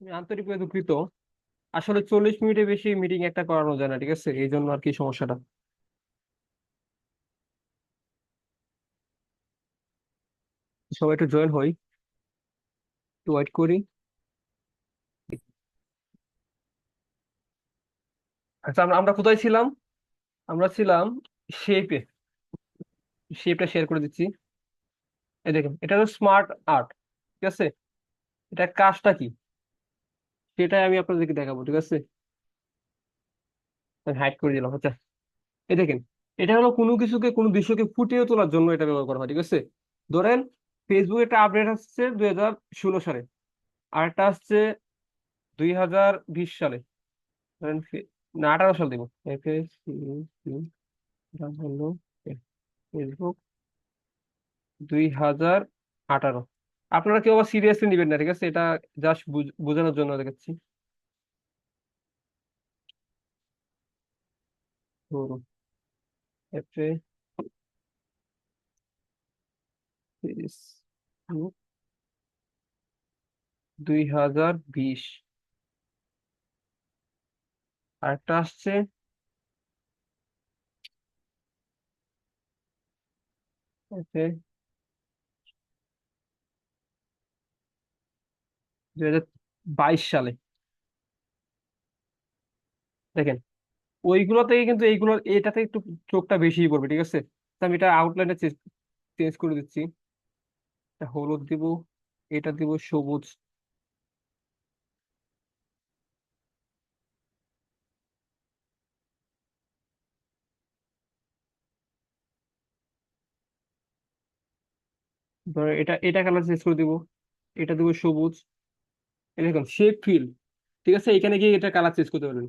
আমি আন্তরিকভাবে দুঃখিত। আসলে 40 মিনিটের বেশি মিটিং একটা করানো যায় না, ঠিক আছে? এই জন্য আর কি সমস্যাটা। সবাই একটু জয়েন হই, একটু ওয়েট করি। আচ্ছা, আমরা আমরা কোথায় ছিলাম? আমরা ছিলাম শেপে। শেপটা শেয়ার করে দিচ্ছি। এই দেখেন, এটা হলো স্মার্ট আর্ট, ঠিক আছে? এটা কাজটা কি সেটাই আমি আপনাদেরকে দেখাবো, ঠিক আছে? আমি হাইড করে দিলাম। আচ্ছা, এই দেখেন, এটা হলো কোনো কিছুকে, কোনো দৃশ্যকে ফুটিয়ে তোলার জন্য এটা ব্যবহার করা হয়, ঠিক আছে? ধরেন, ফেসবুকে একটা আপডেট আসছে 2016 সালে, আর একটা আসছে 2020 সালে। ধরেন না, 18 সাল দিব। এটা হলো ফেসবুক 2018। আপনারা কেউ আবার সিরিয়াসলি নেবেন না, ঠিক আছে? এটা জাস্ট বোঝানোর জন্য দেখাচ্ছি। তো এপ্রিল ফেসবুক 2020। আরেকটা আসছে এপ্রিল 2022 সালে। দেখেন, ওইগুলো থেকে কিন্তু এইগুলো, এটাতে একটু চোখটা বেশি পড়বে, ঠিক আছে? তো আমি এটা আউটলাইনটা চেঞ্জ করে দিচ্ছি। এটা হলুদ দিব, এটা দিব সবুজ। ধরো এটা এটা কালার চেঞ্জ করে দিব, এটা দিব সবুজ। এই দেখুন, শেপ ফিল, ঠিক আছে? এখানে গিয়ে এটা কালার চেঞ্জ করতে পারবেন।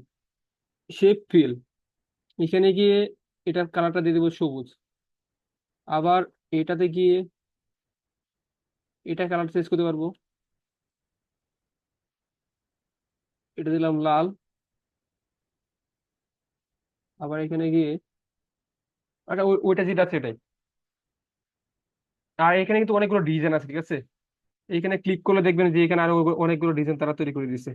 শেপ ফিল, এখানে গিয়ে এটার কালারটা দিয়ে দিব সবুজ। আবার এটাতে গিয়ে এটা কালার চেঞ্জ করতে পারবো। এটা দিলাম লাল। আবার এখানে গিয়ে আচ্ছা, ওইটা যেটা আছে এটাই। আর এখানে কিন্তু অনেকগুলো ডিজাইন আছে, ঠিক আছে? এখানে ক্লিক করলে দেখবেন যে এখানে আরো অনেকগুলো ডিজাইন তারা তৈরি করে দিছে।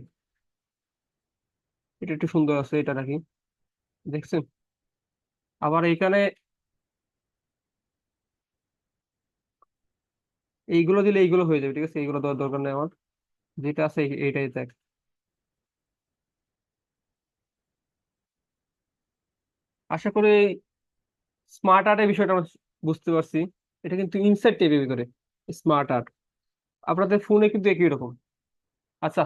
এটা একটু সুন্দর আছে, এটা রাখি। দেখছেন? আবার এখানে এইগুলো দিলে এইগুলো হয়ে যাবে, ঠিক আছে? এইগুলো দেওয়ার দরকার নেই আমার। যেটা আছে এইটাই দেখ। আশা করি স্মার্ট আর্টের বিষয়টা আমরা বুঝতে পারছি। এটা কিন্তু ইনসাইড টেবিল ভিতরে স্মার্ট আর্ট। আপনাদের ফোনে কিন্তু একই রকম। আচ্ছা,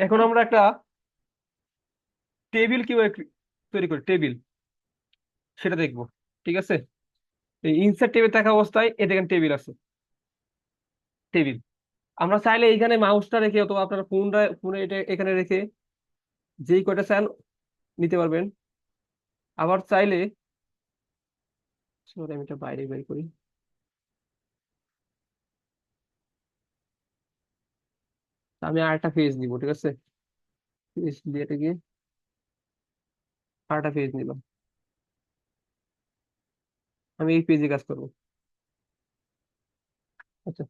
এখন আমরা একটা টেবিল কিভাবে তৈরি করি, টেবিল, সেটা দেখবো, ঠিক আছে? এই ইনসাইড টেবিল থাকা অবস্থায় এ দেখেন টেবিল আছে। টেবিল, আমরা চাইলে এইখানে মাউসটা রেখে অথবা আপনার ফোনে এটা এখানে রেখে যেই কয়টা চান নিতে পারবেন। আবার চাইলে, sorry, আমি এটা বাইরে বের করি। আমি আর একটা পেজ নিব, ঠিক আছে? পেজ দিয়ে এটা গিয়ে আর একটা পেজ নিলাম। আমি এই পেজে কাজ করবো। আচ্ছা,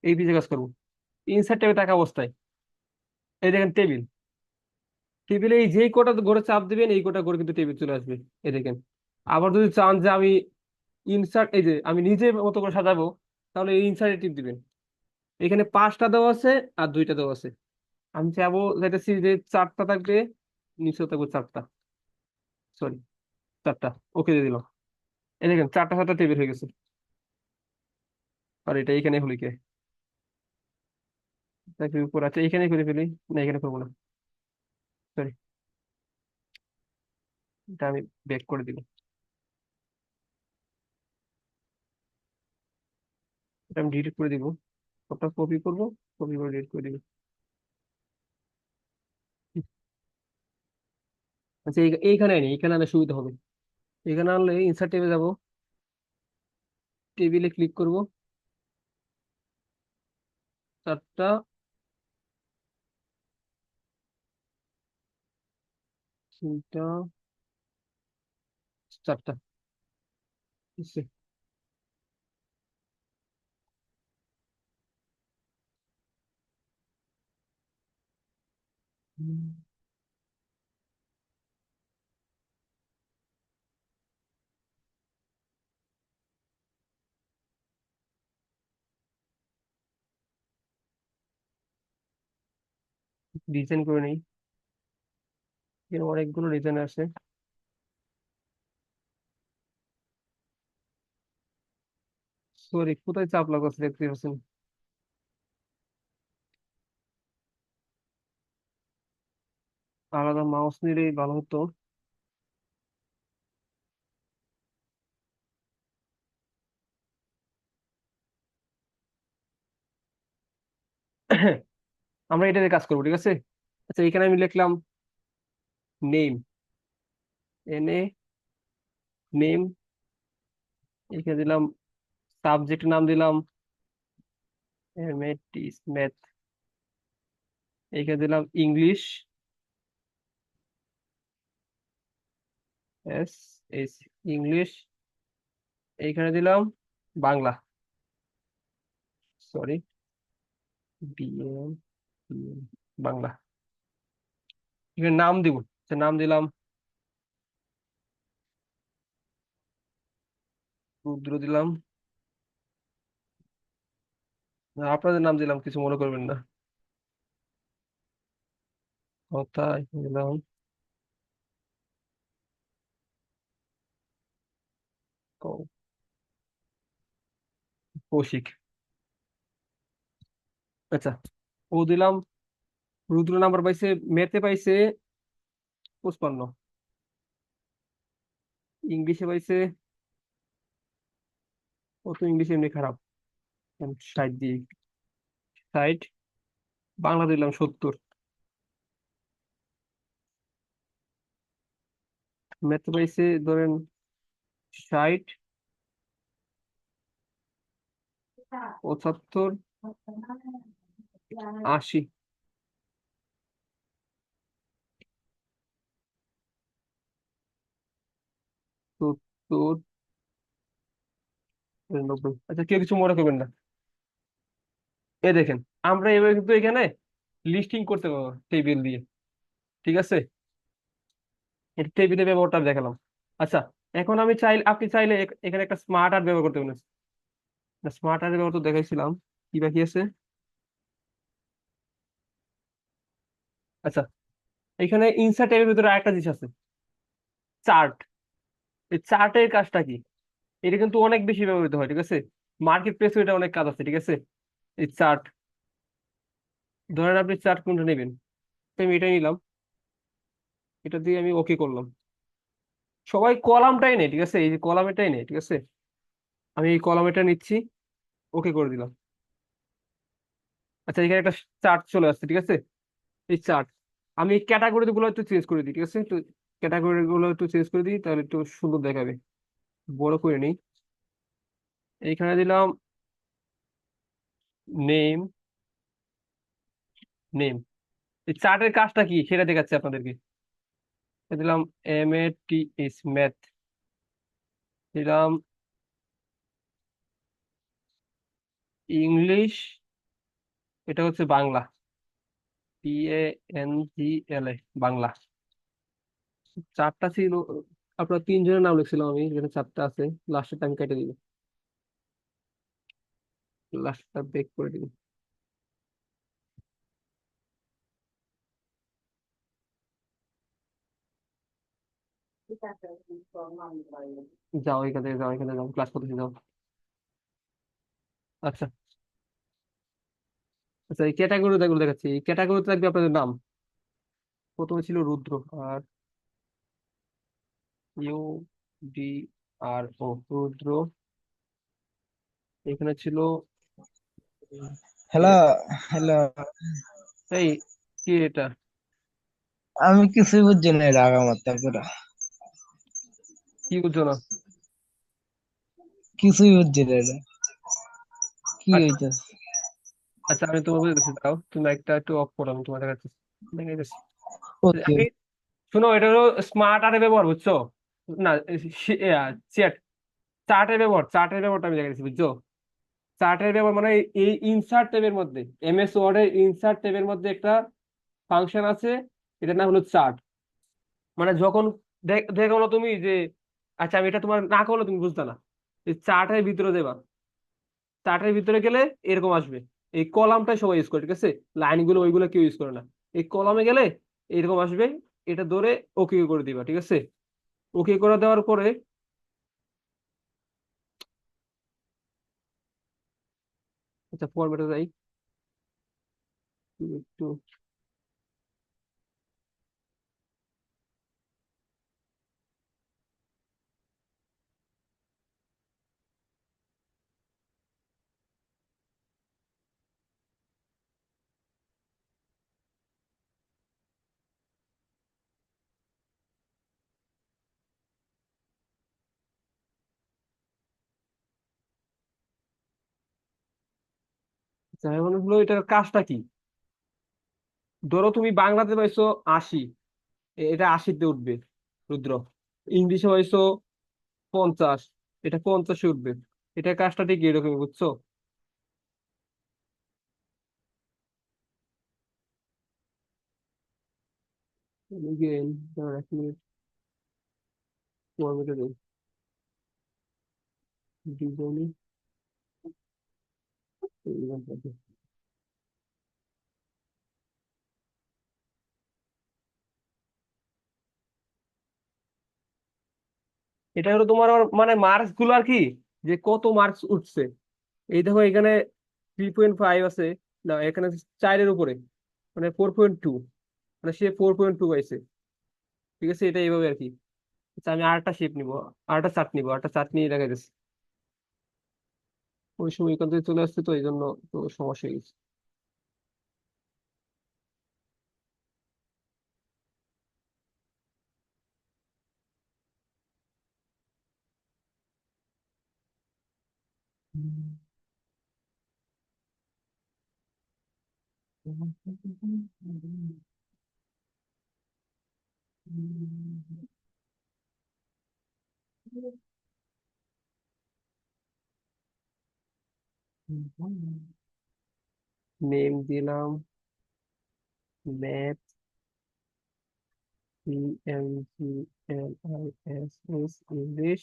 এই পেজে কাজ করবো। ইনসার্ট ট্যাবে থাকা অবস্থায় এই দেখেন টেবিল। টেবিলে এই যেই কোটা ঘরে চাপ দিবেন এই কোটা ঘরে কিন্তু টেবিল চলে আসবে। এই দেখেন। আবার যদি চান যে আমি ইনসার্ট, এই যে আমি নিজে মতো করে সাজাবো, তাহলে এই ইনসার্টে টিপ দিবেন। এখানে 5টা দেওয়া আছে আর 2টা দেওয়া আছে। আমি চাবো যাইতেছি যে 4টা থাকবে, নিচেও থাকবে 4টা। সরি, 4টা। ওকে দিয়ে দিলাম। এই দেখেন 4টা টেবিল হয়ে গেছে। আর এটা এখানে হলি কে, তাকে উপর আছে, এখানে করে ফেলি। না, এখানে করবো না। সরি, এটা আমি ব্যাক করে দিব। এটা আমি ডিলিট করে দিব। সবটা কপি করবো, কপি করে ডিলিট করে দিব। আচ্ছা, এইখানে আনি, এইখানে আনলে সুবিধা হবে। এখানে আনলে ইনসার্ট টেবিলে যাবো, টেবিলে ক্লিক করব। 4টা, 3টা, 4টা। বুঝছি? ডিজাইন করে নেই, এখানে অনেকগুলো ডিজাইন আছে। সরি, কোথায় চাপ লাগাচ্ছে দেখতে পাচ্ছেন? আলাদা মাউস নিলেই ভালো হতো। আমরা এটা দিয়ে কাজ করবো, ঠিক আছে। আচ্ছা, এখানে আমি লিখলাম নেম, এন এ, নেম। এখানে দিলাম সাবজেক্ট নাম দিলাম ম্যাথ। এখানে দিলাম ইংলিশ, এস এস, ইংলিশ। এইখানে দিলাম বাংলা, সরি, বিএম, বাংলা। এখানে নাম দিব, আচ্ছা, নাম দিলাম রুদ্র দিলাম। আপনাদের নাম দিলাম, কিছু মনে করবেন না। কথা দিলাম কৌ- কৌশিক। আচ্ছা, ও দিলাম। রুদ্র নাম্বার পাইছে, ম্যাথে পাইছে 55, ইংলিশে পাইছে, ও তো ইংলিশ এমনি খারাপ, 60 দিয়ে, 60। বাংলা দিলাম 70, ম্যাথে পাইছে ধরেন 60, 75, 80, 70, 90। আচ্ছা, কেউ কিছু মনে করবেন না। এ দেখেন, আমরা এবার কিন্তু এখানে লিস্টিং করতে পারবো টেবিল দিয়ে, ঠিক আছে। এটা টেবিলের ব্যবহারটা আমি দেখালাম। আচ্ছা, এখন আমি চাইলে, আপনি চাইলে এখানে একটা স্মার্ট আর্ট ব্যবহার করতে পারেন। স্মার্ট আর্টের ব্যবহার তো দেখাইছিলাম, কি বাকি আছে? আচ্ছা, এখানে ইনসার্ট ট্যাবের ভিতরে আরেকটা জিনিস আছে, চার্ট। এই চার্টের কাজটা কি? এটা কিন্তু অনেক বেশি ব্যবহৃত হয়, ঠিক আছে। মার্কেট প্লেসে এটা অনেক কাজ আছে, ঠিক আছে। এই চার্ট, ধরেন আপনি চার্ট কোনটা নেবেন, তো আমি এটাই নিলাম, এটা দিয়ে আমি ওকে করলাম। সবাই কলামটাই নেই, ঠিক আছে, এই যে কলামেরটাই নেই, ঠিক আছে। আমি এই কলামেরটা নিচ্ছি, ওকে করে দিলাম। আচ্ছা, এখানে একটা চার্ট চলে আসছে, ঠিক আছে। এই চার্ট, আমি এই ক্যাটাগরি গুলো একটু চেঞ্জ করে দিই, ঠিক আছে, একটু ক্যাটাগরি গুলো একটু চেঞ্জ করে দিই, তাহলে একটু সুন্দর দেখাবে। বড় করে নিই, এইখানে দিলাম নেম, নেম। এই চার্টের কাজটা কি সেটা দেখাচ্ছি আপনাদেরকে। এ দিলাম MATH, ম্যাথ দিলাম, ইংলিশ, এটা হচ্ছে বাংলা, BANGLA, বাংলা। চারটা ছিল, আপনার তিনজনের নাম লিখছিলাম আমি, এখানে চারটা আছে। লাস্টের আমি কেটে দিব, লাস্টটা বেক করে দিব। যাও এখান থেকে, যাও এখানে, যাও ক্লাস করতেছি, যাও। আচ্ছা, আচ্ছা, এই ক্যাটাগরিটা গুলো দেখাচ্ছি। এই ক্যাটাগরিতে থাকবে আপনাদের নাম। প্রথমে ছিল রুদ্র, আর UDRO, রুদ্র। এখানে ছিল হ্যালো। হ্যালো। এই, কি এটা? আমি কিছুই বুঝছি না এর আগামাত্তা করে। কি বুঝছো না? কিছুই বুঝছি না এটা কি আচ্ছা, হইতেছে। আচ্ছা, আমি তোমার বুঝে দিচ্ছি, দাও তুমি একটা একটু অফ করো, আমি তোমার দেখাচ্ছি, দেখাইতেছি। ওকে। আমি, শোনো, এটা হলো স্মার্ট আর্টের ব্যবহার, বুঝছো? না, চ্যাট, চার্টের ব্যবহার, চার্টের ব্যবহারটা আমি দেখাচ্ছি, বুঝছো? চার্টের ব্যবহার মানে এই ইনসার্ট ট্যাবের মধ্যে, MS ওয়ার্ড এর ইনসার্ট ট্যাবের মধ্যে একটা ফাংশন আছে, এটার নাম হলো চার্ট। মানে যখন দেখো না তুমি যে, আচ্ছা, আমি এটা তোমার না করলে তুমি বুঝতে না। এই চার্টের ভিতরে দেবা, চার্টের ভিতরে গেলে এরকম আসবে। এই কলামটাই সবাই ইউজ করে, ঠিক আছে। লাইনগুলো ওইগুলো কেউ ইউজ করে না। এই কলামে গেলে এরকম আসবে, এটা ধরে ওকে করে দিবা, ঠিক আছে? ওকে করে দেওয়ার পরে আচ্ছা ফরম্যাটে যাই একটু। আচ্ছা এখন হলো এটার কাজটা কি? ধরো তুমি বাংলাতে পাইছো 80, এটা 80-তে উঠবে রুদ্র। ইংলিশে পাইছো 50, এটা 50-এ উঠবে। এটা কাজটা ঠিক এরকম, বুঝছো? Again, দাঁড়া এক মিনিট, ফরম্যাটে যাই, ডিজাইনে। এটা হলো তোমার মানে মার্কস গুলো আর কি, যে কত মার্কস উঠছে। এই দেখো এখানে 3.5 আছে, না এখানে 4-এর উপরে, মানে 4.2, মানে সে 4.2 পাইছে। ঠিক আছে, এটা এইভাবে আর কি। আচ্ছা আমি আরেকটা শেপ নিবো, আরেকটা চার্ট নিবো, আরেকটা চার্ট নিয়ে দেখা গেছে। ওই সময় এখান থেকে চলে আসছে তো এই জন্য তো সমস্যা হয়ে গেছে। নেম দিলাম math, CMGLISS, English,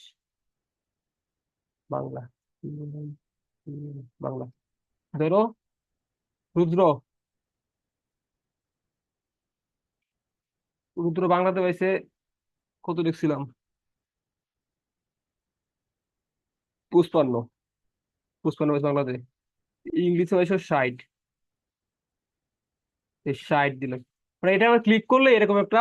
Bangla, Bangla. ধরো রুদ্র, রুদ্র বাংলাতে পাইছে কত লিখছিলাম, 55, 55 পাইছে বাংলাতে। ইংলিশে পাইছো 60, এই 60 দিলাম। মানে এটা আমরা ক্লিক করলে এরকম একটা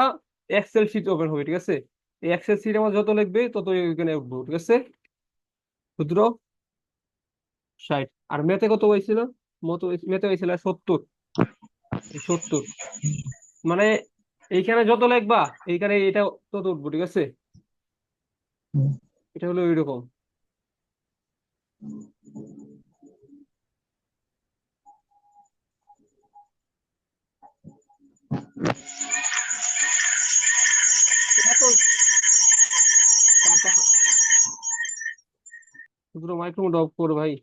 এক্সেল শিট ওপেন হবে, ঠিক আছে? এই এক্সেল শিট আমার যত লিখবে তত এখানে উঠবো, ঠিক আছে রুদ্র? 60। আর ম্যাথে কত হয়েছিল? ম্যাথে হয়েছিল 70, এই 70, মানে এইখানে যত লিখবা এইখানে এটা তত উঠবো, ঠিক আছে? এটা হলো এইরকম। এত টাকা, রুদ্র মাইক্রোফোন অফ কর ভাই।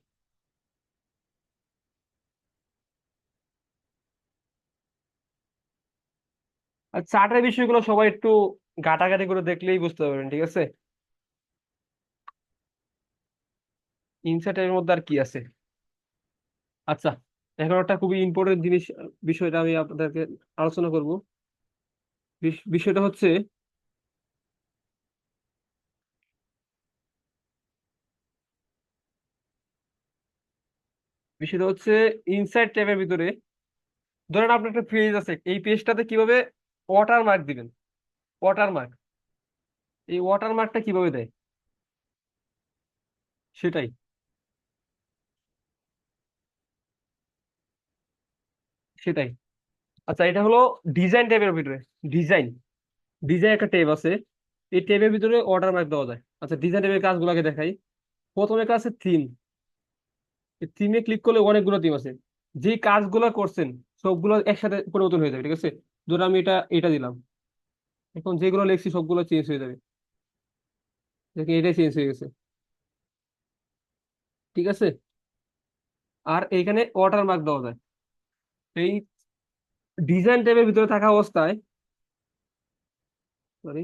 আর চার্টের বিষয়গুলো সবাই একটু ঘাটাঘাটি করে দেখলেই বুঝতে পারবেন, ঠিক আছে? ইনসার্টের মধ্যে আর কি আছে? আচ্ছা, এখন একটা খুবই ইম্পর্টেন্ট জিনিস, বিষয়টা আমি আপনাদেরকে আলোচনা করব। বিষয়টা হচ্ছে, বিষয়টা হচ্ছে ইনসাইড ট্যাবের ভিতরে ধরেন আপনার একটা পেজ আছে, এই পেজটাতে কিভাবে ওয়াটার মার্ক দিবেন। ওয়াটার মার্ক, এই ওয়াটার মার্কটা কিভাবে দেয় সেটাই। সেটাই। আচ্ছা এটা হলো ডিজাইন ট্যাবের ভিতরে। ডিজাইন, ডিজাইন একটা ট্যাব আছে, এই ট্যাবের ভিতরে ওয়াটার মার্ক দেওয়া যায়। আচ্ছা ডিজাইন ট্যাবের কাজগুলোকে দেখাই। প্রথমে কাজ আছে থিম। এই থিমে ক্লিক করলে অনেকগুলো থিম আছে, যে কাজগুলো করছেন সবগুলো একসাথে পরিবর্তন হয়ে যাবে, ঠিক আছে? ধরুন আমি এটা এটা দিলাম, এখন যেগুলো লিখছি সবগুলো চেঞ্জ হয়ে যাবে। দেখি এটাই চেঞ্জ হয়ে গেছে, ঠিক আছে? আর এইখানে ওয়াটার মার্ক দেওয়া যায়। এই ডিজাইন ট্যাবের ভিতরে থাকা অবস্থায়, সরি,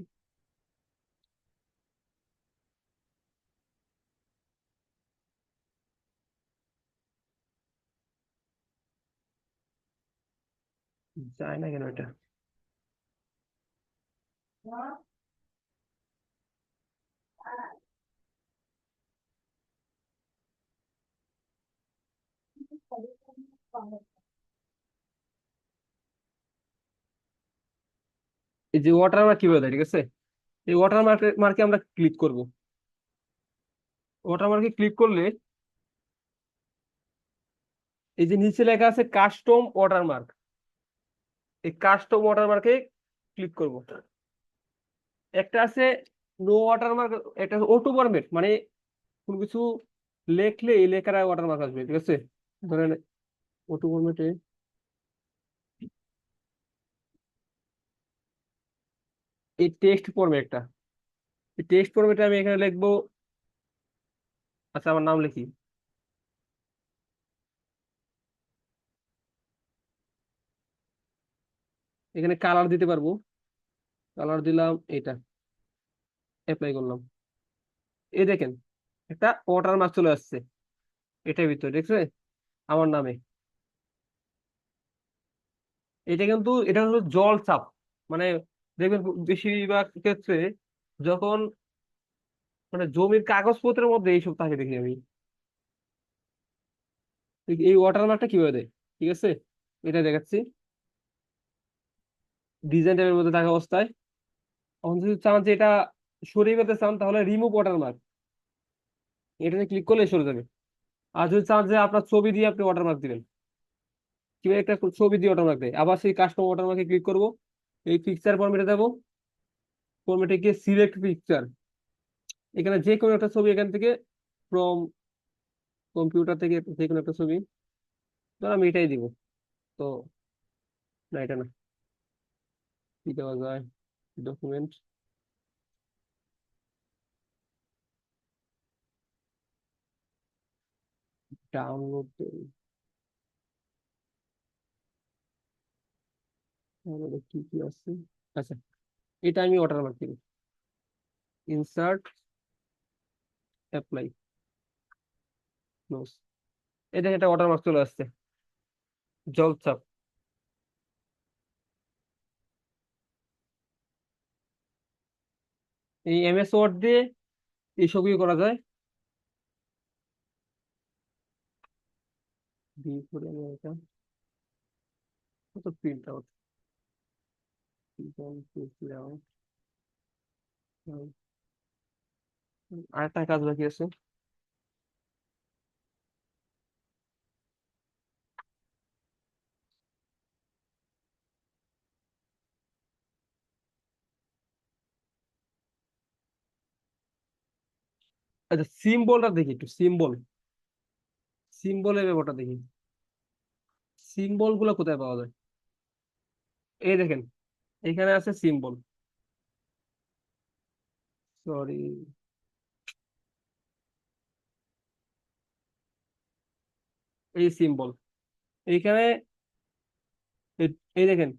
যায় না কেন এটা? এই যে ওয়াটারমার্ক কিভাবে দেয়, ঠিক আছে? এই ওয়াটারমার্কে মার্কে আমরা ক্লিক করব। ওয়াটারমার্কে ক্লিক করলে এই যে নিচে লেখা আছে কাস্টম ওয়াটারমার্ক, এই কাস্টম ওয়াটারমার্কে ক্লিক করব। একটা আছে নো ওয়াটারমার্ক, একটা অটো ফরম্যাট, মানে কোনো কিছু লেখলে এই লেখার ওয়াটারমার্ক আসবে, ঠিক আছে? ধরেন অটো ফরম্যাটে এই টেক্সট ফরম্যাট একটা, এই টেক্সট ফরম্যাটে আমি এখানে লিখবো, আচ্ছা আমার নাম লিখি। এখানে কালার দিতে পারবো, কালার দিলাম এটা, অ্যাপ্লাই করলাম। এই দেখেন একটা ওয়াটারমার্ক চলে আসছে এটার ভিতরে, দেখছে আমার নামে। এটা কিন্তু এটা হলো জল চাপ, মানে দেখবেন বেশিরভাগ ক্ষেত্রে যখন মানে জমির কাগজপত্রের মধ্যে এইসব থাকে দেখি আমি। এই ওয়াটারমার্কটা কিভাবে দেয়, ঠিক আছে? এটা দেখাচ্ছি। ডিজাইন ট্যাবের মধ্যে থাকা অবস্থায় এখন যদি চান যে এটা সরিয়ে ফেলতে চান, তাহলে রিমুভ ওয়াটারমার্ক, এটাতে ক্লিক করলে সরে যাবে। আর যদি চান যে আপনার ছবি দিয়ে আপনি ওয়াটারমার্ক দিবেন, কিভাবে একটা ছবি দিয়ে ওয়াটারমার্ক দেয়, আবার সেই কাস্টম ওয়াটারমার্কে ক্লিক করব। এই পিকচার ফরম্যাটে যাবো, ফরম্যাটে গিয়ে সিলেক্ট পিকচার, এখানে যে কোনো একটা ছবি এখান থেকে ফ্রম কম্পিউটার থেকে যে কোনো একটা ছবি, ধর আমি এটাই দিব। তো না, এটা না, কি দেওয়া যায়, ডকুমেন্ট, ডাউনলোড, কি কি আছে, আচ্ছা এটা আমি ওয়াটারমার্ক দিব, ইনসার্ট, অ্যাপ্লাই, ক্লোজ। এই দেখেন একটা ওয়াটারমার্ক চলে আসছে, জলছাপ। এই এমএস ওয়ার্ড দিয়ে এই ছবিও করা যায়। দিয়ে করে আমি এটা কত প্রিন্ট আউট, আরেকটা কাজ বাকি আছে। আচ্ছা সিম্বলটা দেখি একটু, সিম্বল, সিম্বলের ব্যাপারটা দেখি, সিম্বল গুলো কোথায় পাওয়া যায়? এই দেখেন এখানে আছে সিম্বল, সরি, এই সিম্বল এইখানে, এই এই দেখেন।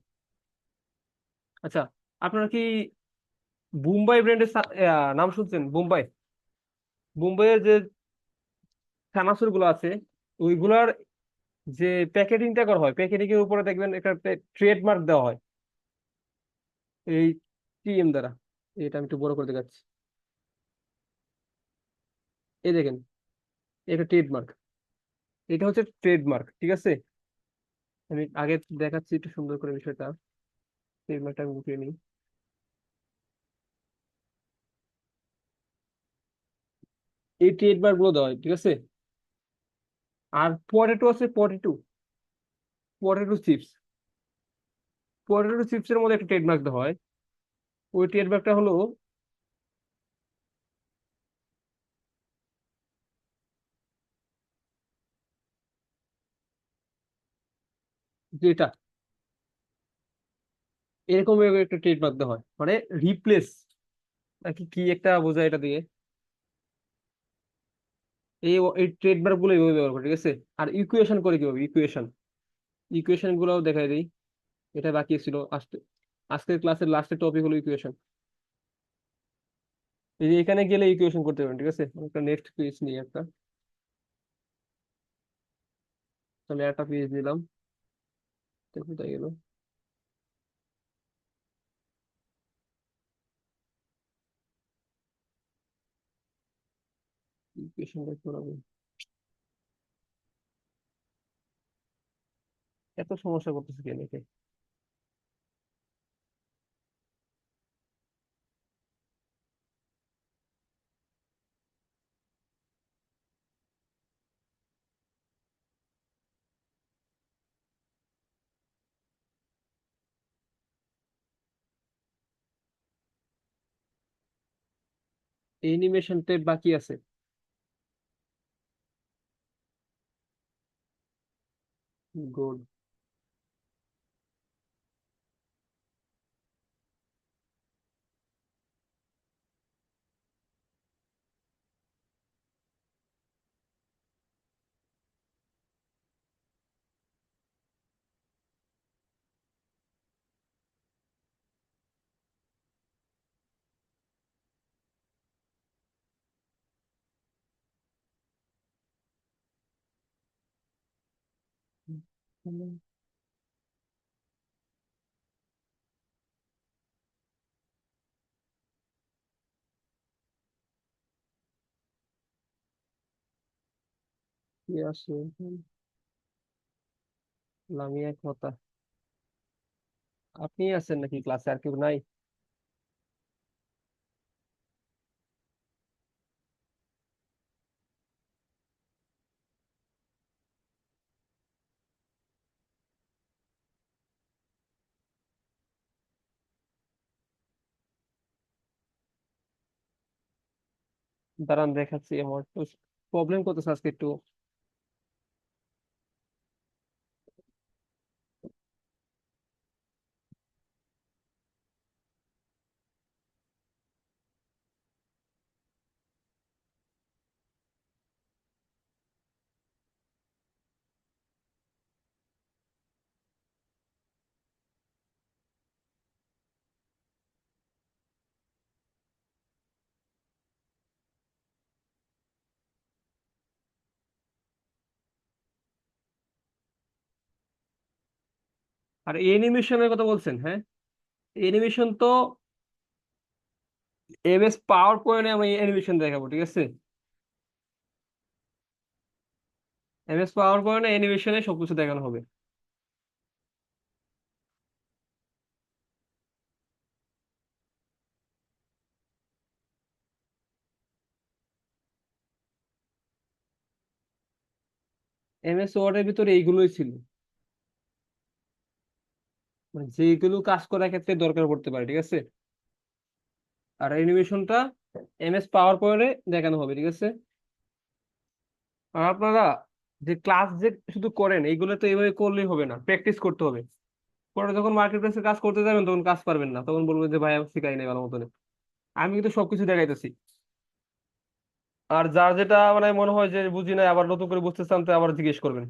আচ্ছা আপনারা কি বুম্বাই ব্র্যান্ডের নাম শুনছেন? বুম্বাই, বুম্বাইয়ের যে চানাচুর গুলো আছে, ওইগুলার যে প্যাকেটিংটা করা হয়, প্যাকেটিং এর উপরে দেখবেন একটা ট্রেডমার্ক দেওয়া হয় এই টিএম দ্বারা। এটা আমি একটু বড় করে দেখাচ্ছি, এই দেখেন এটা ট্রেডমার্ক, এটা হচ্ছে ট্রেডমার্ক, ঠিক আছে? আমি আগে দেখাচ্ছি একটু সুন্দর করে বিষয়টা, ট্রেডমার্কটা আমি উঠিয়ে নিই। এই ট্রেডমার্ক গুলো দেওয়া হয়, ঠিক আছে? আর পটেটো আছে, পটেটো, পটেটো চিপস, পটেটো চিপসের মধ্যে একটা ট্রেডমার্ক দেওয়া হয়। ওই ট্রেডমার্কটা হলো যেটা, এরকম একটা ট্রেডমার্ক দেওয়া হয়, মানে রিপ্লেস নাকি কি একটা বোঝায় এটা দিয়ে। এই ট্রেডমার্ক গুলো এইভাবে ব্যবহার করে, ঠিক আছে? আর ইকুয়েশন করে কিভাবে, ইকুয়েশন, ইকুয়েশন গুলোও দেখাই দিই। এটা বাকি ছিল আজকে, আজকের ক্লাসের লাস্টের টপিক হলো ইকুয়েশন। এই যে এখানে গেলে ইকুয়েশন করতে পারেন, ঠিক আছে? আমি একটা নেক্সট পেজ নিয়ে একটা, তাহলে একটা পেজ নিলাম, তো কোথায় গেল? ইকুয়েশনটা করাবো, এত সমস্যা করতেছে কেন একে। অ্যানিমেশন টেপ বাকি আছে। গুড। কি আছে? লামিয়া কথা। আপনি আছেন নাকি ক্লাসে, আর কেউ নাই? দাঁড়ান দেখাচ্ছি, আমার তো প্রবলেম করতেছে আজকে একটু। আর অ্যানিমেশনের কথা বলছেন, হ্যাঁ? অ্যানিমেশন তো এমএস পাওয়ার পয়েন্টে আমি অ্যানিমেশন দেখাবো, ঠিক আছে? এমএস পাওয়ার পয়েন্টে অ্যানিমেশনে সবকিছু দেখানো হবে। এমএস ওয়ার্ডের ভিতরে এইগুলোই ছিল, মানে যেগুলো কাজ করার ক্ষেত্রে দরকার পড়তে পারে, ঠিক আছে? আর অ্যানিমেশনটা এমএস পাওয়ার পয়েন্টে দেখানো হবে, ঠিক আছে? আর আপনারা যে ক্লাস যে শুধু করেন এইগুলো তো এইভাবে করলেই হবে না, প্র্যাকটিস করতে হবে। পরে যখন মার্কেট প্লেসে কাজ করতে যাবেন তখন কাজ পারবেন না, তখন বলবেন যে ভাই আমি শিখাই নাই ভালো মতন। আমি কিন্তু সবকিছু দেখাইতেছি। আর যার যেটা মানে মনে হয় যে বুঝি নাই, আবার নতুন করে বুঝতে চান তো আবার জিজ্ঞেস করবেন।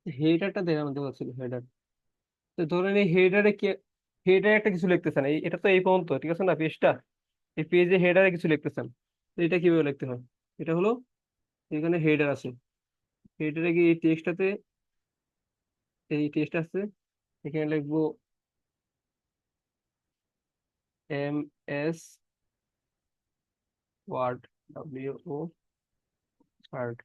হেডারটা দেখানো হচ্ছিল, হেডার। তো ধরেন এই হেডারে কি, হেডারে একটা কিছু লিখতেছেন, এটা তো এই পর্যন্ত ঠিক আছে না পেজটা? এই পেজে হেডারে কিছু লিখতেছেন, তো এটা কিভাবে লিখতে হয়? এটা হলো, এখানে হেডার আছে, হেডারে কি এই টেক্সটটাতে, এই টেক্সট আছে, এখানে লিখবো M S word, W O word,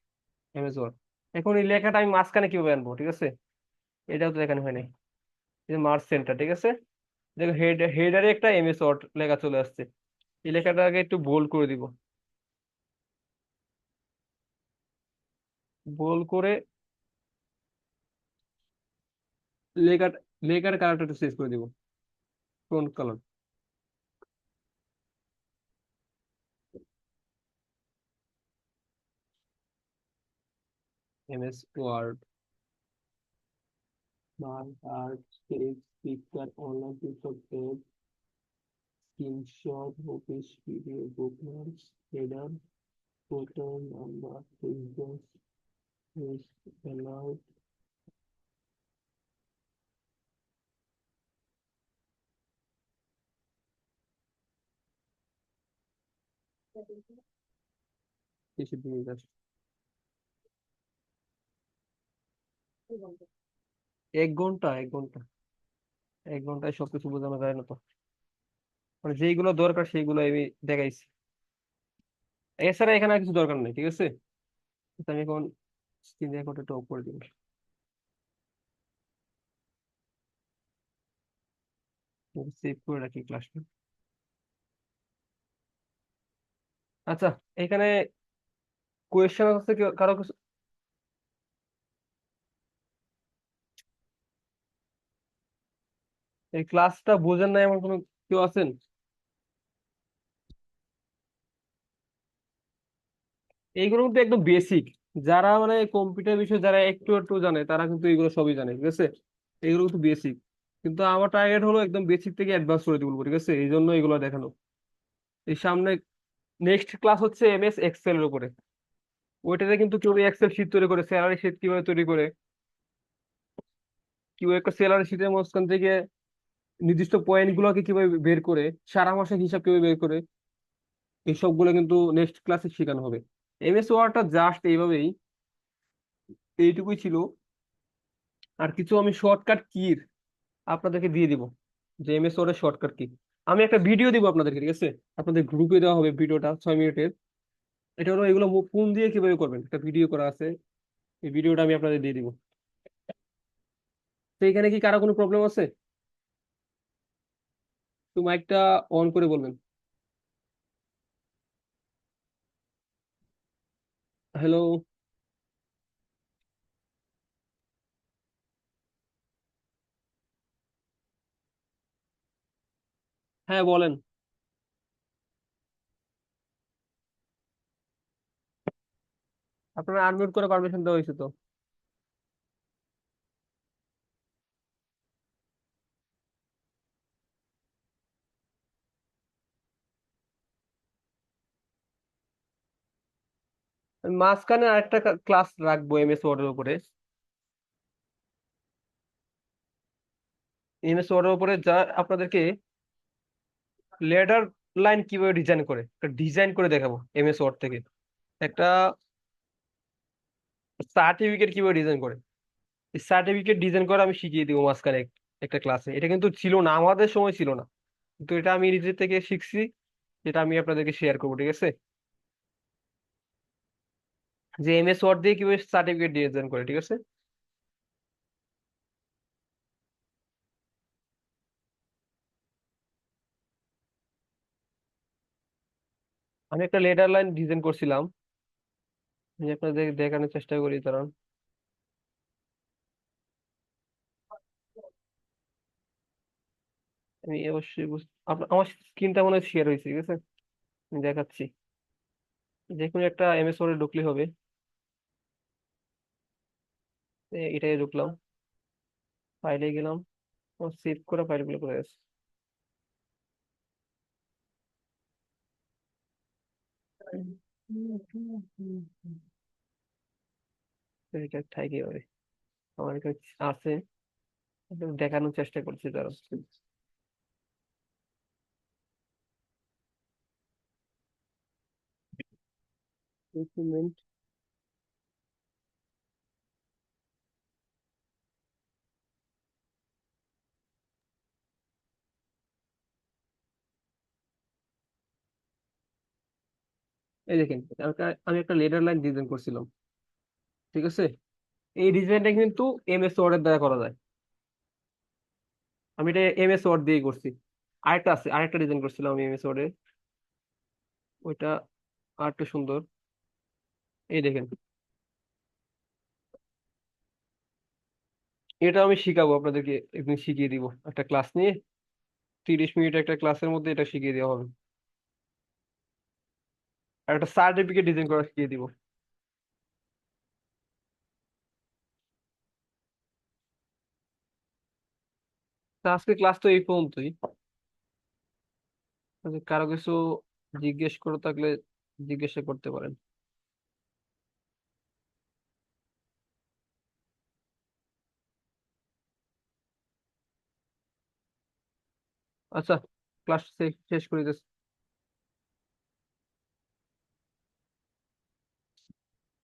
M S word. এখন এই লেখাটা আমি মাঝখানে কিভাবে আনবো, ঠিক আছে? এটাও তো এখানে হয় নাই, মার্জ সেন্টার, ঠিক আছে? দেখো হেডারে একটা এম এস ওয়ার্ড লেখা চলে আসছে। এই লেখাটাকে একটু বোল্ড করে দিব, বোল্ড করে লেখার লেখার কালারটা একটু চেঞ্জ করে দিব, কোন colour? MS Word, WordArt, text, picture, online picture, tape, screenshot, office video, bookmarks, header, photo, number, pages, allowed, কৃষি বিকাশ। 1 ঘন্টা, 1 ঘন্টা, 1 ঘন্টায় সবকিছু বোঝানো যায় না তো। মানে যেইগুলো দরকার সেইগুলো আমি দেখাইছি। এছাড়া এখানে আর কিছু দরকার নেই, ঠিক আছে। তো আমি এখন স্ক্রিন রেকর্ডটা অফ করে দিব। সেভ করে রাখি ক্লাসটা। আচ্ছা, এখানে কোয়েশ্চেন আছে কারো কিছু? এই ক্লাসটা বোঝেন না এমন কোনো কেউ আছেন? এইগুলো কিন্তু একদম বেসিক। যারা মানে কম্পিউটার বিষয়ে যারা একটু একটু জানে তারা কিন্তু এগুলো সবই জানে, ঠিক আছে। এগুলো কিন্তু বেসিক। কিন্তু আমার টার্গেট হলো একদম বেসিক থেকে অ্যাডভান্স করে তুলবো, ঠিক আছে, এই জন্য এগুলো দেখানো। এই সামনে নেক্সট ক্লাস হচ্ছে এমএস এক্সেল এর উপরে। ওইটাতে কিন্তু কেউ এক্সেল শিট তৈরি করে, স্যালারি শিট কিভাবে তৈরি করে, কেউ একটা স্যালারি শিটের মাঝখান থেকে নির্দিষ্ট পয়েন্ট গুলোকে কিভাবে বের করে, সারা মাসের হিসাব কিভাবে বের করে, এই সবগুলো কিন্তু নেক্সট ক্লাসে শেখানো হবে। এমএস ওয়ার্ডটা জাস্ট এইভাবেই, এইটুকুই ছিল। আর কিছু আমি শর্টকাট কির আপনাদেরকে দিয়ে দিব, যে এমএস ওয়ার্ডের শর্টকাট কি। আমি একটা ভিডিও দিব আপনাদেরকে, ঠিক আছে। আপনাদের গ্রুপে দেওয়া হবে ভিডিওটা, 6 মিনিটের। এটা হলো এগুলো ফোন দিয়ে কিভাবে করবেন, একটা ভিডিও করা আছে। এই ভিডিওটা আমি আপনাদের দিয়ে দিব। তো এখানে কি কারো কোনো প্রবলেম আছে? তো মাইকটা অন করে বলবেন। হ্যালো। হ্যাঁ, বলেন। আপনারা আনমিউট করে পারমিশন দেওয়া হয়েছে তো। আমি মাঝখানে আরেকটা ক্লাস রাখবো এমএস ওয়ার্ডের উপরে। এমএস ওয়ার্ডের উপরে যা আপনাদেরকে লেটার লাইন কিভাবে ডিজাইন করে, একটা ডিজাইন করে দেখাবো এমএস ওয়ার্ড থেকে। একটা সার্টিফিকেট কিভাবে ডিজাইন করে, এই সার্টিফিকেট ডিজাইন করে আমি শিখিয়ে দিব মাঝখানে একটা ক্লাসে। এটা কিন্তু ছিল না, আমাদের সময় ছিল না, কিন্তু এটা আমি নিজে থেকে শিখছি। যেটা আমি আপনাদেরকে শেয়ার করবো, ঠিক আছে। যে এমএস ওয়ার্ড দিয়ে কিভাবে সার্টিফিকেট ডিজাইন করে, ঠিক আছে। আমি একটা লেটার লাইন ডিজাইন করছিলাম। আমি আপনাদের দেখানোর চেষ্টা করি, কারণ আমি অবশ্যই আমার স্ক্রিনটা মনে হয় শেয়ার হয়েছে, ঠিক আছে। আমি দেখাচ্ছি। যে কোনো একটা এমএস ওয়ার্ডে ঢুকলে হবে। এটাই ঢুকলাম, ফাইলে গেলাম, সেভ করা ফাইলগুলো করে আছে। তো এটা ঠাই কি হবে, আমার কাছে আছে। একদম দেখানোর চেষ্টা করছি তারা। ডকুমেন্ট। এই দেখেন, আমি একটা লেটার লাইন ডিজাইন করছিলাম, ঠিক আছে। এই ডিজাইনটা কিন্তু এমএস ওয়ার্ড এর দ্বারা করা যায়। আমি এটা এমএস ওয়ার্ড দিয়ে করছি। আরেকটা আছে, আরেকটা ডিজাইন করছিলাম আমি এমএস ওয়ার্ডে। ওইটা আরেকটু সুন্দর। এই দেখেন, এটা আমি শিখাবো আপনাদেরকে, একদিন শিখিয়ে দিব একটা ক্লাস নিয়ে। 30 মিনিট একটা ক্লাসের মধ্যে এটা শিখিয়ে দেওয়া হবে। আর একটা সার্টিফিকেট ডিজাইন করা শিখিয়ে দিব। তা আজকে ক্লাস তো এই পর্যন্তই। যদি কারো কিছু জিজ্ঞেস করে থাকলে জিজ্ঞাসা করতে পারেন। আচ্ছা, ক্লাস শেষ করে দিচ্ছি।